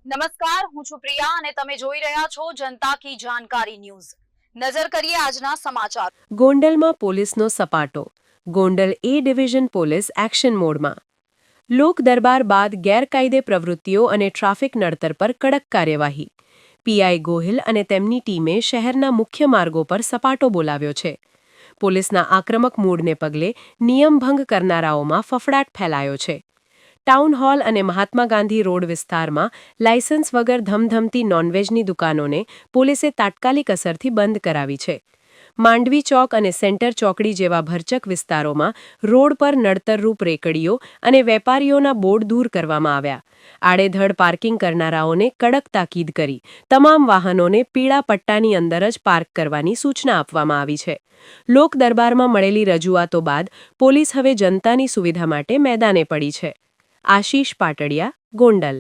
નમસ્કાર, હું છું પ્રિયા અને તમે જોઈ રહ્યા છો જનતા કી જાણકારી ન્યૂઝ। નજર કરીએ આજના સમાચાર। ગોંડલમાં પોલીસનો સપાટો। Gondal A division police action મોડમાં। લોક દરબાર બાદ ગેરકાયદે પ્રવૃત્તિઓ અને ટ્રાફિક નડતર પર કડક કાર્યવાહી। પીઆઈ ગોહિલ અને તેમની ટીમે શહેરના મુખ્ય માર્ગો પર સપાટો બોલાવ્યો છે। પોલીસના આક્રમક મૂડને પગલે નિયમભંગ કરનારાઓમાં ફફડાટ ફેલાયો છે। ટાઉન હોલ અને મહાત્મા ગાંધી રોડ વિસ્તારમાં લાયસન્સ વગર ધમધમતી નોનવેજની દુકાનોને પોલીસે તાત્કાલિક અસરથી બંધ કરાવી છે। માંડવી ચોક અને સેન્ટર ચોકડી જેવા ભરચક વિસ્તારોમાં રોડ પર નડતરરૂપ રેકડીઓ અને વેપારીઓના બોર્ડ દૂર કરવામાં આવ્યા। આડેધડ પાર્કિંગ કરનારાઓને કડક તાકીદ કરી તમામ વાહનોને પીળા પટ્ટાની અંદર જ પાર્ક કરવાની સૂચના આપવામાં આવી છે। લોક દરબારમાં મળેલી રજૂઆતો બાદ પોલીસ હવે જનતાની સુવિધા માટે મેદાને પડી છે। આશીષ પાટડિયા, ગોંડલ।